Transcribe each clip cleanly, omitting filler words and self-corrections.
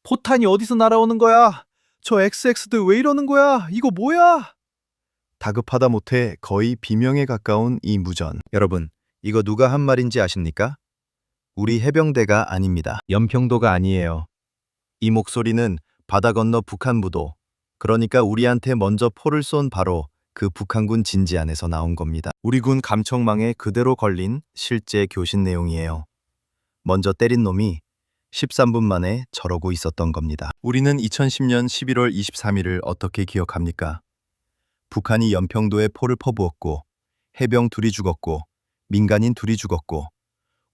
포탄이 어디서 날아오는 거야? 저 XX들 왜 이러는 거야? 이거 뭐야? 다급하다 못해 거의 비명에 가까운 이 무전. 여러분, 이거 누가 한 말인지 아십니까? 우리 해병대가 아닙니다. 연평도가 아니에요. 이 목소리는 바다 건너 북한부도, 그러니까 우리한테 먼저 포를 쏜 바로 그 북한군 진지 안에서 나온 겁니다. 우리 군 감청망에 그대로 걸린 실제 교신 내용이에요. 먼저 때린 놈이 13분 만에 저러고 있었던 겁니다. 우리는 2010년 11월 23일을 어떻게 기억합니까? 북한이 연평도에 포를 퍼부었고 해병 둘이 죽었고 민간인 둘이 죽었고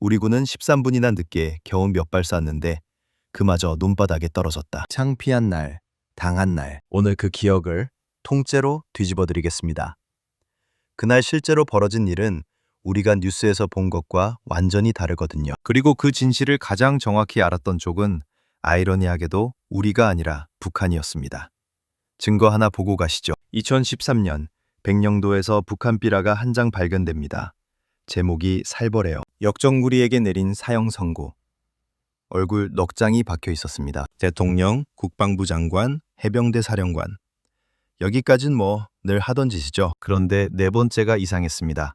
우리 군은 13분이나 늦게 겨우 몇 발 쐈는데 그마저 눈바닥에 떨어졌다. 창피한 날, 당한 날, 오늘 그 기억을 통째로 뒤집어드리겠습니다. 그날 실제로 벌어진 일은 우리가 뉴스에서 본 것과 완전히 다르거든요. 그리고 그 진실을 가장 정확히 알았던 쪽은 아이러니하게도 우리가 아니라 북한이었습니다. 증거 하나 보고 가시죠. 2013년 백령도에서 북한 삐라가 한 장 발견됩니다. 제목이 살벌해요. 역정무리에게 내린 사형 선고. 얼굴 넉 장이 박혀 있었습니다. 대통령, 국방부 장관, 해병대 사령관. 여기까진 뭐 늘 하던 짓이죠. 그런데 네 번째가 이상했습니다.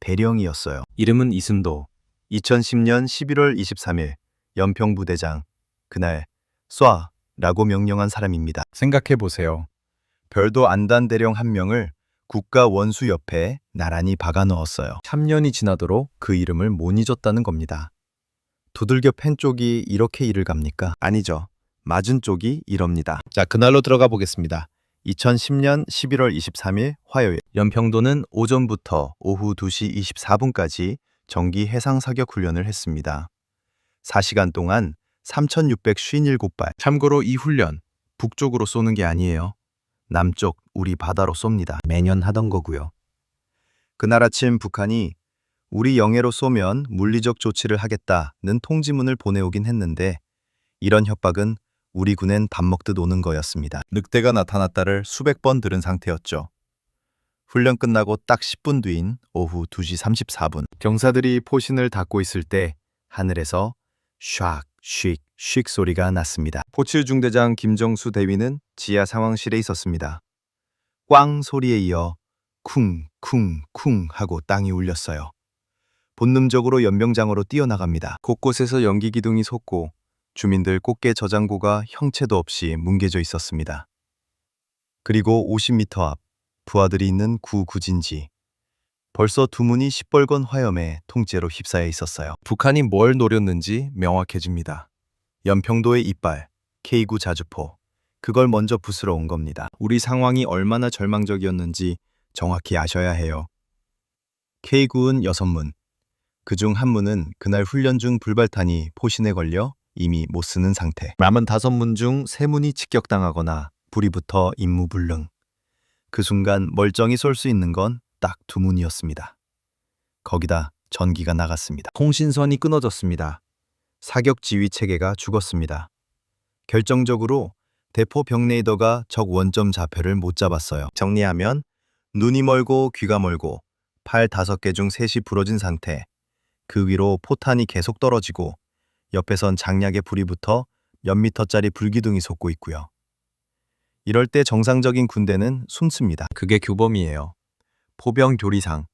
대령이었어요. 이름은 이승도. 2010년 11월 23일 연평부대장. 그날 쏴라고 명령한 사람입니다. 생각해 보세요. 별도 안 단 대령 한 명을 국가 원수 옆에 나란히 박아 넣었어요. 3년이 지나도록 그 이름을 못 잊었다는 겁니다. 두들겨 팬 쪽이 이렇게 일을 갑니까? 아니죠. 맞은 쪽이 이럽니다. 자, 그날로 들어가 보겠습니다. 2010년 11월 23일 화요일. 연평도는 오전부터 오후 2시 24분까지 정기 해상 사격 훈련을 했습니다. 4시간 동안 3,657발. 참고로 이 훈련 북쪽으로 쏘는 게 아니에요. 남쪽 우리 바다로 쏩니다. 매년 하던 거고요. 그날 아침 북한이 우리 영해로 쏘면 물리적 조치를 하겠다는 통지문을 보내오긴 했는데 이런 협박은 우리 군엔 밥 먹듯 오는 거였습니다. 늑대가 나타났다를 수백 번 들은 상태였죠. 훈련 끝나고 딱 10분 뒤인 오후 2시 34분. 경사들이 포신을 닫고 있을 때 하늘에서 샥, 쉑 소리가 났습니다. 포칠 중대장 김정수 대위는 지하 상황실에 있었습니다. 꽝 소리에 이어 쿵 하고 땅이 울렸어요. 본능적으로 연병장으로 뛰어나갑니다. 곳곳에서 연기 기둥이 솟고 주민들 꽃게 저장고가 형체도 없이 뭉개져 있었습니다. 그리고 50m 앞 부하들이 있는 구 구진지. 벌써 두문이 시뻘건 화염에 통째로 휩싸여 있었어요. 북한이 뭘 노렸는지 명확해집니다. 연평도의 이빨, K9 자주포. 그걸 먼저 부수러 온 겁니다. 우리 상황이 얼마나 절망적이었는지 정확히 아셔야 해요. K9은 6문. 그중 한 문은 그날 훈련 중 불발탄이 포신에 걸려 이미 못 쓰는 상태. 남은 5문 중 3문이 직격당하거나 불이 붙어 임무불능. 그 순간 멀쩡히 쏠 수 있는 건 딱 2문이었습니다. 거기다 전기가 나갔습니다. 통신선이 끊어졌습니다. 사격 지휘 체계가 죽었습니다. 결정적으로 대포 병레이더가 적 원점 좌표를 못 잡았어요. 정리하면 눈이 멀고 귀가 멀고 팔 5개 중 3이 부러진 상태. 그 위로 포탄이 계속 떨어지고 옆에선 장약에 불이 붙어 몇 미터짜리 불기둥이 솟고 있고요. 이럴 때 정상적인 군대는 숨습니다. 그게 규범이에요. 포병 교리상.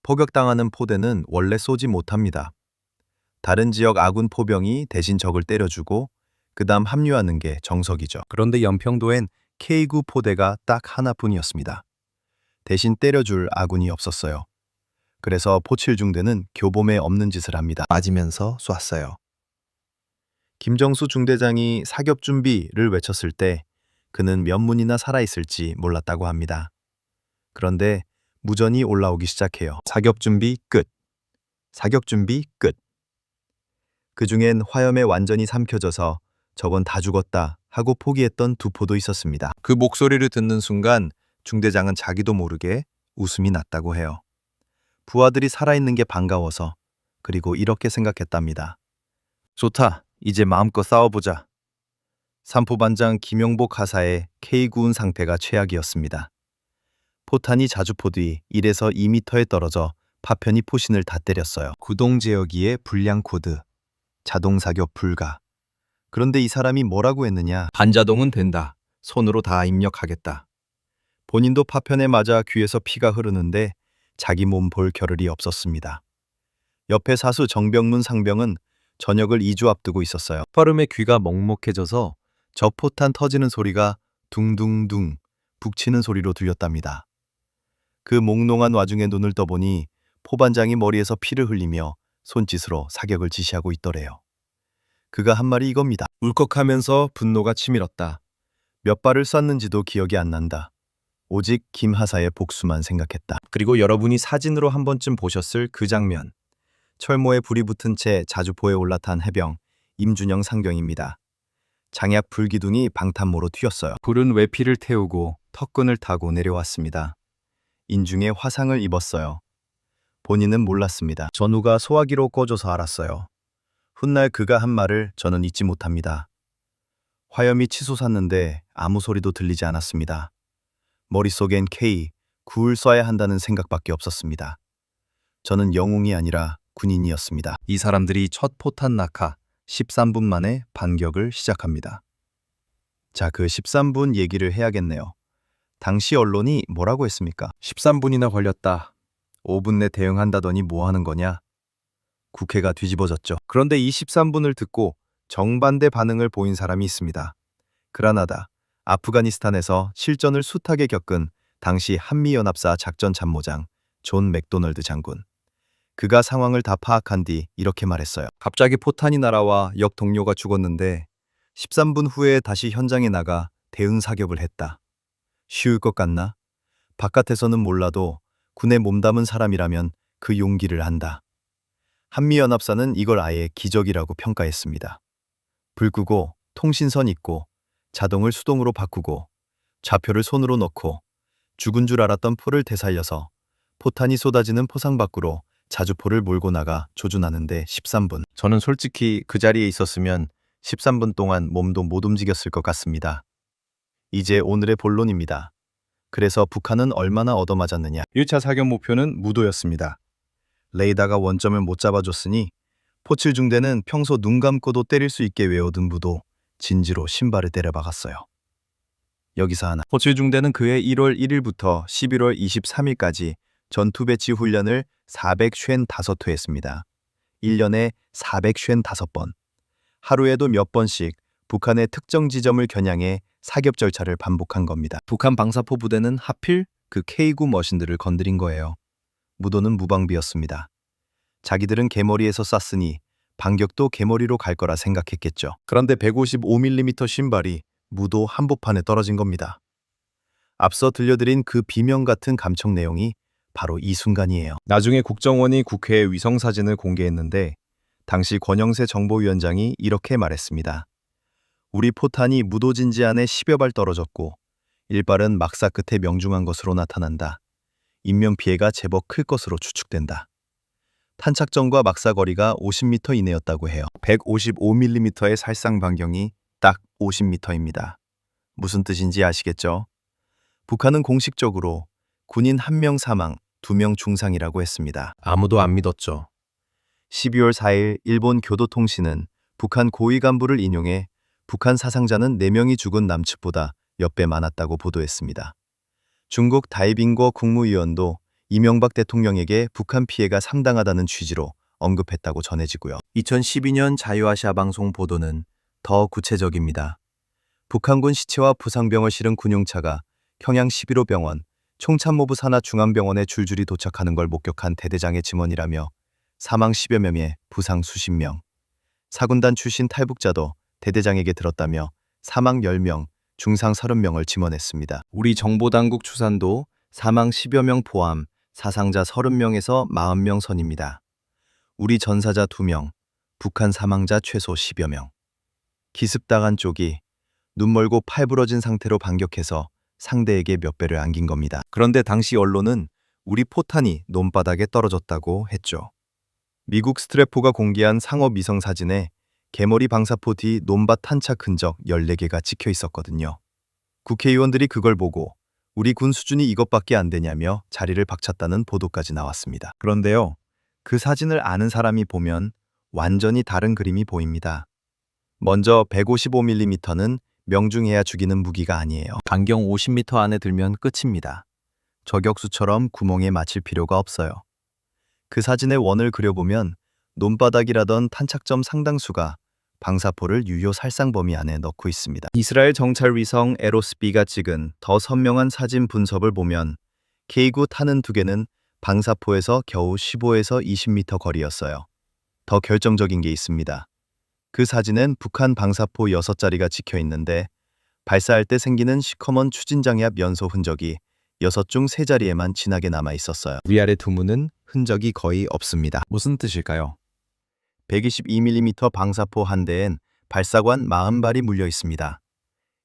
포격당하는 포대는 원래 쏘지 못합니다. 다른 지역 아군 포병이 대신 적을 때려주고 그 다음 합류하는 게 정석이죠. 그런데 연평도엔 K9 포대가 딱 하나뿐이었습니다. 대신 때려줄 아군이 없었어요. 그래서 포칠중대는 교범에 없는 짓을 합니다. 맞으면서 쐈어요. 김정수 중대장이 사격 준비를 외쳤을 때 그는 몇 문이나 살아있을지 몰랐다고 합니다. 그런데 무전이 올라오기 시작해요. 사격 준비 끝. 사격 준비 끝. 그중엔 화염에 완전히 삼켜져서 저건 다 죽었다 하고 포기했던 2포도 있었습니다. 그 목소리를 듣는 순간 중대장은 자기도 모르게 웃음이 났다고 해요. 부하들이 살아있는 게 반가워서, 그리고 이렇게 생각했답니다. 좋다. 이제 마음껏 싸워보자. 삼포반장 김용복 하사의 K9은 상태가 최악이었습니다. 포탄이 자주포 뒤 1에서 2m에 떨어져 파편이 포신을 다 때렸어요. 구동제어기의 불량 코드, 자동 사격 불가. 그런데 이 사람이 뭐라고 했느냐? 반자동은 된다. 손으로 다 입력하겠다. 본인도 파편에 맞아 귀에서 피가 흐르는데 자기 몸 볼 겨를이 없었습니다. 옆에 사수 정병문 상병은 저녁을 2주 앞두고 있었어요. 빠름에 귀가 먹먹해져서 저 포탄 터지는 소리가 둥둥둥 북치는 소리로 들렸답니다. 그 몽롱한 와중에 눈을 떠보니 포반장이 머리에서 피를 흘리며 손짓으로 사격을 지시하고 있더래요. 그가 한 말이 이겁니다. 울컥하면서 분노가 치밀었다. 몇 발을 쐈는지도 기억이 안 난다. 오직 김하사의 복수만 생각했다. 그리고 여러분이 사진으로 한 번쯤 보셨을 그 장면. 철모에 불이 붙은 채 자주포에 올라탄 해병 임준영 상병입니다. 장약 불기둥이 방탄모로 튀었어요. 불은 외피를 태우고 턱끈을 타고 내려왔습니다. 인중에 화상을 입었어요. 본인은 몰랐습니다. 전우가 소화기로 꺼줘서 알았어요. 훗날 그가 한 말을 저는 잊지 못합니다. 화염이 치솟았는데 아무 소리도 들리지 않았습니다. 머릿속엔 K, 굴 쏴야 한다는 생각밖에 없었습니다. 저는 영웅이 아니라 군인이었습니다. 이 사람들이 첫 포탄 낙하 13분 만에 반격을 시작합니다. 자, 그 13분 얘기를 해야겠네요. 당시 언론이 뭐라고 했습니까? 13분이나 걸렸다. 5분 내 대응한다더니 뭐 하는 거냐? 국회가 뒤집어졌죠. 그런데 이 13분을 듣고 정반대 반응을 보인 사람이 있습니다. 그라나다, 아프가니스탄에서 실전을 숱하게 겪은 당시 한미연합사 작전참모장 존 맥도널드 장군. 그가 상황을 다 파악한 뒤 이렇게 말했어요. 갑자기 포탄이 날아와 역 동료가 죽었는데 13분 후에 다시 현장에 나가 대응 사격을 했다. 쉬울 것 같나? 바깥에서는 몰라도 군에 몸담은 사람이라면 그 용기를 안다. 한미연합사는 이걸 아예 기적이라고 평가했습니다. 불 끄고 통신선 잇고 자동을 수동으로 바꾸고 좌표를 손으로 넣고 죽은 줄 알았던 포를 되살려서 포탄이 쏟아지는 포상 밖으로 자주포를 몰고 나가 조준하는데 13분. 저는 솔직히 그 자리에 있었으면 13분 동안 몸도 못 움직였을 것 같습니다. 이제 오늘의 본론입니다. 그래서 북한은 얼마나 얻어맞았느냐. 1차 사격 목표는 무도였습니다. 레이더가 원점을 못 잡아줬으니 포칠 중대는 평소 눈 감고도 때릴 수 있게 외워둔 무도 진지로 신발을 때려박았어요. 여기서 하나. 포칠 중대는 그해 1월 1일부터 11월 23일까지 전투 배치 훈련을 455회 했습니다. 1년에 455번. 하루에도 몇 번씩 북한의 특정 지점을 겨냥해 사격 절차를 반복한 겁니다. 북한 방사포 부대는 하필 그 K9 머신들을 건드린 거예요. 무도는 무방비였습니다. 자기들은 개머리에서 쐈으니 반격도 개머리로 갈 거라 생각했겠죠. 그런데 155mm 신발이 무도 한복판에 떨어진 겁니다. 앞서 들려드린 그 비명 같은 감청 내용이 바로 이 순간이에요. 나중에 국정원이 국회에 위성사진을 공개했는데 당시 권영세 정보위원장이 이렇게 말했습니다. 우리 포탄이 무도진지 안에 10여 발 떨어졌고 1발은 막사 끝에 명중한 것으로 나타난다. 인명피해가 제법 클 것으로 추측된다. 탄착점과 막사 거리가 50m 이내였다고 해요. 155mm의 살상 반경이 딱 50m입니다. 무슨 뜻인지 아시겠죠? 북한은 공식적으로 군인 1명 사망, 2명 중상이라고 했습니다. 아무도 안 믿었죠. 12월 4일 일본 교도통신은 북한 고위 간부를 인용해 북한 사상자는 4명이 죽은 남측보다 몇 배 많았다고 보도했습니다. 중국 다이빙거 국무위원도 이명박 대통령에게 북한 피해가 상당하다는 취지로 언급했다고 전해지고요. 2012년 자유아시아 방송 보도는 더 구체적입니다. 북한군 시체와 부상병을 실은 군용차가 평양 11호 병원, 총참모부 산하 중앙병원에 줄줄이 도착하는 걸 목격한 대대장의 증언이라며 사망 10여 명에 부상 수십 명, 사군단 출신 탈북자도 대대장에게 들었다며 사망 10명, 중상 30명을 증언했습니다. 우리 정보당국 추산도 사망 10여 명 포함 사상자 30명에서 40명 선입니다. 우리 전사자 2명, 북한 사망자 최소 10여 명. 기습당한 쪽이 눈 멀고 팔 부러진 상태로 반격해서 상대에게 몇 배를 안긴 겁니다. 그런데 당시 언론은 우리 포탄이 논바닥에 떨어졌다고 했죠. 미국 스트래포가 공개한 상업 위성 사진에 개머리 방사포 뒤 논밭 탄착 흔적 14개가 찍혀 있었거든요. 국회의원들이 그걸 보고 우리 군 수준이 이것밖에 안 되냐며 자리를 박찼다는 보도까지 나왔습니다. 그런데요, 그 사진을 아는 사람이 보면 완전히 다른 그림이 보입니다. 먼저 155mm는 명중해야 죽이는 무기가 아니에요. 반경 50m 안에 들면 끝입니다. 저격수처럼 구멍에 맞힐 필요가 없어요. 그 사진의 원을 그려보면 논바닥이라던 탄착점 상당수가 방사포를 유효 살상 범위 안에 넣고 있습니다. 이스라엘 정찰 위성 에로스비가 찍은 더 선명한 사진 분석을 보면 K9 탄은 두 개는 방사포에서 겨우 15에서 20m 거리였어요. 더 결정적인 게 있습니다. 그 사진엔 북한 방사포 6자리가 찍혀 있는데 발사할 때 생기는 시커먼 추진장압 연소 흔적이 6 중 3자리에만 진하게 남아 있었어요. 위아래 두 문은 흔적이 거의 없습니다. 무슨 뜻일까요? 122mm 방사포 한 대엔 발사관 40발이 물려 있습니다.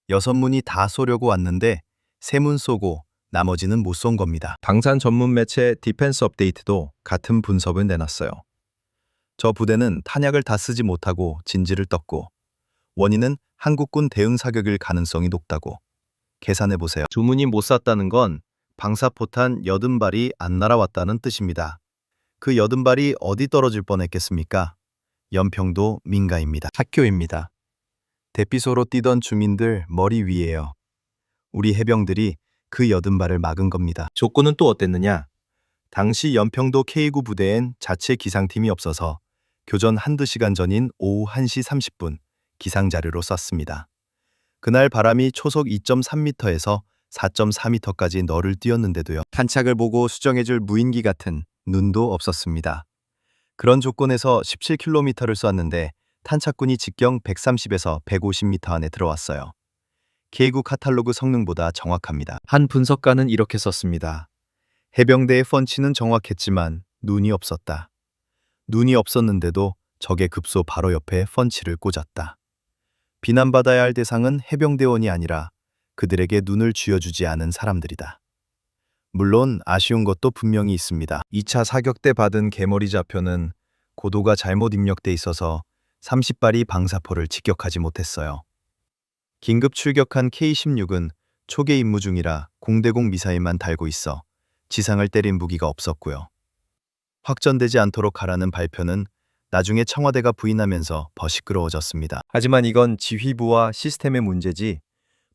6문이 다 쏘려고 왔는데 3문 쏘고 나머지는 못 쏜 겁니다. 방산 전문 매체 디펜스 업데이트도 같은 분석을 내놨어요. 저 부대는 탄약을 다 쓰지 못하고 진지를 떴고 원인은 한국군 대응 사격일 가능성이 높다고. 계산해보세요. 두 문이 못 쐈다는 건 방사포탄 80발이 안 날아왔다는 뜻입니다. 그 80발이 어디 떨어질 뻔했겠습니까? 연평도 민가입니다. 학교입니다. 대피소로 뛰던 주민들 머리 위에요. 우리 해병들이 그 80발을 막은 겁니다. 조건은 또 어땠느냐? 당시 연평도 K9 부대엔 자체 기상팀이 없어서 교전 한두 시간 전인 오후 1시 30분 기상자료로 썼습니다. 그날 바람이 초속 2.3m에서 4.4m까지 너를 뛰었는데도요. 탄착을 보고 수정해줄 무인기 같은 눈도 없었습니다. 그런 조건에서 17km를 쐈는데 탄착군이 직경 130에서 150m 안에 들어왔어요. K9 카탈로그 성능보다 정확합니다. 한 분석가는 이렇게 썼습니다. 해병대의 펀치는 정확했지만 눈이 없었다. 눈이 없었는데도 적의 급소 바로 옆에 펀치를 꽂았다. 비난받아야 할 대상은 해병대원이 아니라 그들에게 눈을 쥐어주지 않은 사람들이다. 물론 아쉬운 것도 분명히 있습니다. 2차 사격 때 받은 개머리 좌표는 고도가 잘못 입력돼 있어서 30발이 방사포를 직격하지 못했어요. 긴급 출격한 K-16은 초계 임무 중이라 공대공 미사일만 달고 있어 지상을 때린 무기가 없었고요. 확전되지 않도록 하라는 발표는 나중에 청와대가 부인하면서 더 시끄러워졌습니다. 하지만 이건 지휘부와 시스템의 문제지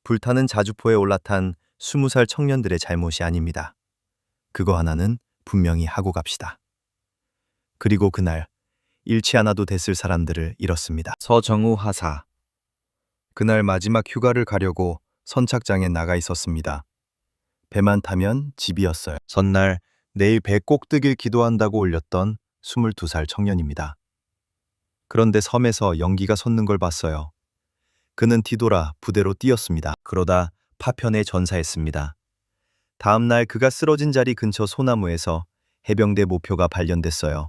불타는 자주포에 올라탄 20살 청년들의 잘못이 아닙니다. 그거 하나는 분명히 하고 갑시다. 그리고 그날 잃지 않아도 됐을 사람들을 잃었습니다. 서정우 하사. 그날 마지막 휴가를 가려고 선착장에 나가 있었습니다. 배만 타면 집이었어요. 전날 내일 배 꼭 뜨길 기도한다고 올렸던 22살 청년입니다. 그런데 섬에서 연기가 솟는 걸 봤어요. 그는 뒤돌아 부대로 뛰었습니다. 그러다 파편에 전사했습니다. 다음 날 그가 쓰러진 자리 근처 소나무에서 해병대 모표가 발견됐어요.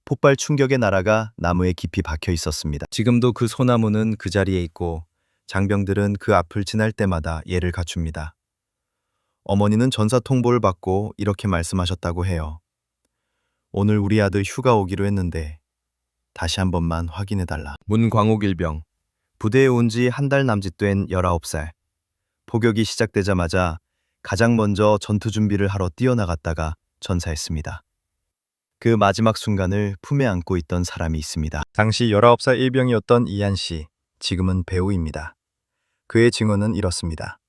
폭발 충격에 날아가 나무에 깊이 박혀 있었습니다. 지금도 그 소나무는 그 자리에 있고 장병들은 그 앞을 지날 때마다 예를 갖춥니다. 어머니는 전사 통보를 받고 이렇게 말씀하셨다고 해요. 오늘 우리 아들 휴가 오기로 했는데 다시 한 번만 확인해달라. 문광욱 일병. 부대에 온 지 한 달 남짓된 19살. 포격이 시작되자마자 가장 먼저 전투 준비를 하러 뛰어나갔다가 전사했습니다. 그 마지막 순간을 품에 안고 있던 사람이 있습니다. 당시 19살 일병이었던 이한 씨, 지금은 배우입니다. 그의 증언은 이렇습니다.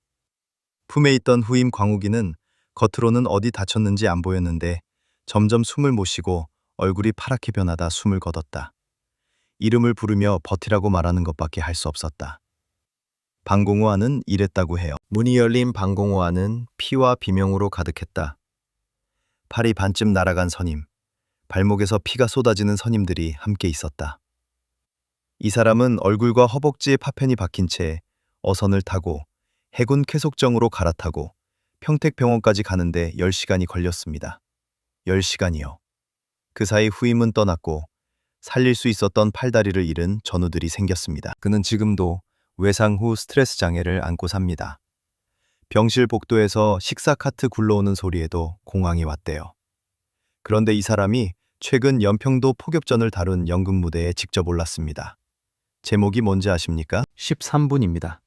품에 있던 후임 광욱이는 겉으로는 어디 다쳤는지 안 보였는데 점점 숨을 못 쉬고 얼굴이 파랗게 변하다 숨을 거뒀다. 이름을 부르며 버티라고 말하는 것밖에 할 수 없었다. 방공호 안은 이랬다고 해요. 문이 열린 방공호 안은 피와 비명으로 가득했다. 팔이 반쯤 날아간 선임, 발목에서 피가 쏟아지는 선임들이 함께 있었다. 이 사람은 얼굴과 허벅지에 파편이 박힌 채 어선을 타고 해군 쾌속정으로 갈아타고 평택병원까지 가는데 10시간이 걸렸습니다. 10시간이요. 그 사이 후임은 떠났고 살릴 수 있었던 팔다리를 잃은 전우들이 생겼습니다. 그는 지금도 외상 후 스트레스 장애를 안고 삽니다. 병실 복도에서 식사 카트 굴러오는 소리에도 공황이 왔대요. 그런데 이 사람이 최근 연평도 포격전을 다룬 연극 무대에 직접 올랐습니다. 제목이 뭔지 아십니까? 13분입니다.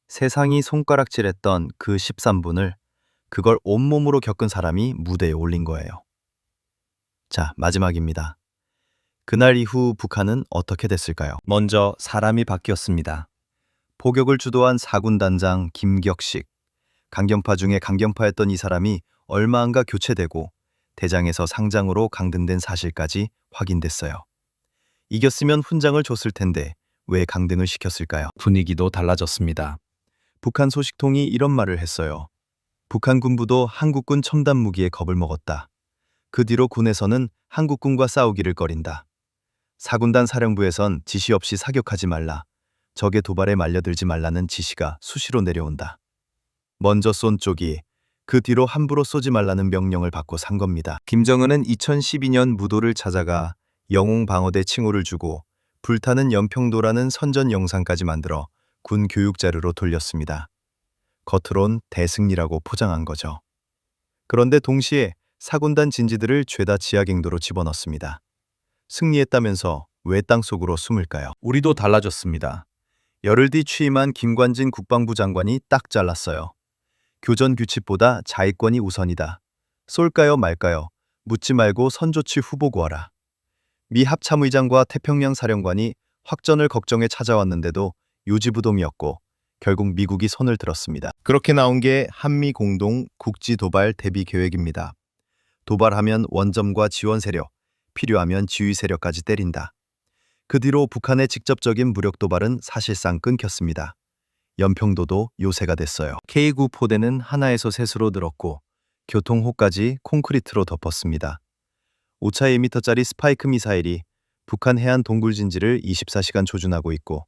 세상이 손가락질했던 그 13분을 그걸 온몸으로 겪은 사람이 무대에 올린 거예요. 자, 마지막입니다. 그날 이후 북한은 어떻게 됐을까요? 먼저 사람이 바뀌었습니다. 포격을 주도한 사군단장 김격식. 강경파 중에 강경파였던 이 사람이 얼마 안가 교체되고 대장에서 상장으로 강등된 사실까지 확인됐어요. 이겼으면 훈장을 줬을 텐데 왜 강등을 시켰을까요? 분위기도 달라졌습니다. 북한 소식통이 이런 말을 했어요. 북한 군부도 한국군 첨단 무기에 겁을 먹었다. 그 뒤로 군에서는 한국군과 싸우기를 꺼린다. 사군단 사령부에선 지시 없이 사격하지 말라. 적의 도발에 말려들지 말라는 지시가 수시로 내려온다. 먼저 쏜 쪽이 그 뒤로 함부로 쏘지 말라는 명령을 받고 산 겁니다. 김정은은 2012년 무도를 찾아가 영웅 방어대 칭호를 주고 불타는 연평도라는 선전 영상까지 만들어 군 교육 자료로 돌렸습니다. 겉으론 대승리라고 포장한 거죠. 그런데 동시에 사군단 진지들을 죄다 지하갱도로 집어넣습니다. 승리했다면서 왜 땅속으로 숨을까요? 우리도 달라졌습니다. 열흘 뒤 취임한 김관진 국방부 장관이 딱 잘랐어요. 교전 규칙보다 자위권이 우선이다. 쏠까요 말까요? 묻지 말고 선조치 후보 구하라. 미 합참의장과 태평양 사령관이 확전을 걱정해 찾아왔는데도 요지부동이었고 결국 미국이 손을 들었습니다. 그렇게 나온 게 한미 공동 국지 도발 대비 계획입니다. 도발하면 원점과 지원 세력, 필요하면 지휘 세력까지 때린다. 그 뒤로 북한의 직접적인 무력 도발은 사실상 끊겼습니다. 연평도도 요새가 됐어요. K9 포대는 하나에서 셋으로 늘었고 교통호까지 콘크리트로 덮었습니다. 5차 2m짜리 스파이크 미사일이 북한 해안 동굴진지를 24시간 조준하고 있고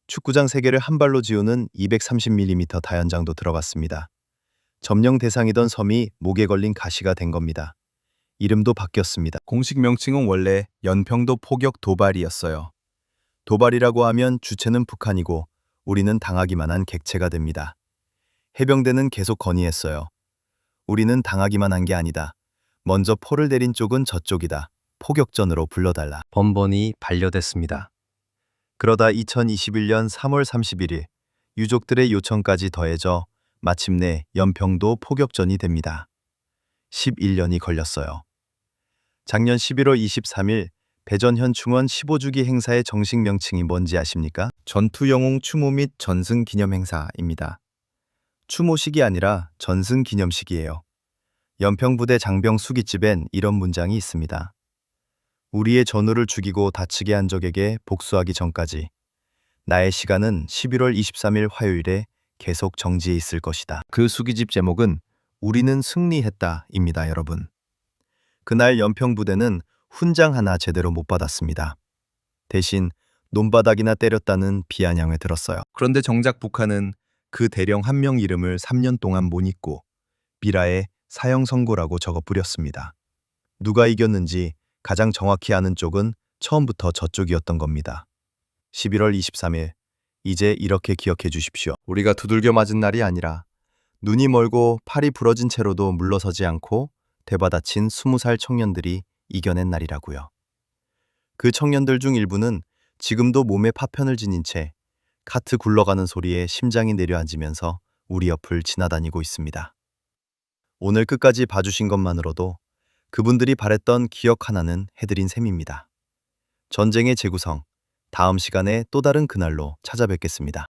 축구장 3개를 한 발로 지우는 230mm 다연장도 들어갔습니다. 점령 대상이던 섬이 목에 걸린 가시가 된 겁니다. 이름도 바뀌었습니다. 공식 명칭은 원래 연평도 포격 도발이었어요. 도발이라고 하면 주체는 북한이고 우리는 당하기만 한 객체가 됩니다. 해병대는 계속 건의했어요. 우리는 당하기만 한 게 아니다. 먼저 포를 내린 쪽은 저쪽이다. 포격전으로 불러달라. 번번이 반려됐습니다. 그러다 2021년 3월 31일 유족들의 요청까지 더해져 마침내 연평도 포격전이 됩니다. 11년이 걸렸어요. 작년 11월 23일 배전현 충원 15주기 행사의 정식 명칭이 뭔지 아십니까? 전투영웅 추모 및 전승 기념 행사입니다. 추모식이 아니라 전승 기념식이에요. 연평부대 장병 수기집엔 이런 문장이 있습니다. 우리의 전우를 죽이고 다치게 한 적에게 복수하기 전까지 나의 시간은 11월 23일 화요일에 계속 정지해 있을 것이다. 그 수기집 제목은 우리는 승리했다입니다, 여러분. 그날 연평부대는 훈장 하나 제대로 못 받았습니다. 대신 논바닥이나 때렸다는 비아냥을 들었어요. 그런데 정작 북한은 그 대령 한 명 이름을 3년 동안 못 잊고 미라에 사형 선고라고 적어 뿌렸습니다. 누가 이겼는지 가장 정확히 아는 쪽은 처음부터 저쪽이었던 겁니다. 11월 23일, 이제 이렇게 기억해 주십시오. 우리가 두들겨 맞은 날이 아니라 눈이 멀고 팔이 부러진 채로도 물러서지 않고 대받아친 20살 청년들이 이겨낸 날이라고요. 그 청년들 중 일부는 지금도 몸에 파편을 지닌 채 카트 굴러가는 소리에 심장이 내려앉으면서 우리 옆을 지나다니고 있습니다. 오늘 끝까지 봐주신 것만으로도 그분들이 바랬던 기억 하나는 해드린 셈입니다. 전쟁의 재구성, 다음 시간에 또 다른 그날로 찾아뵙겠습니다.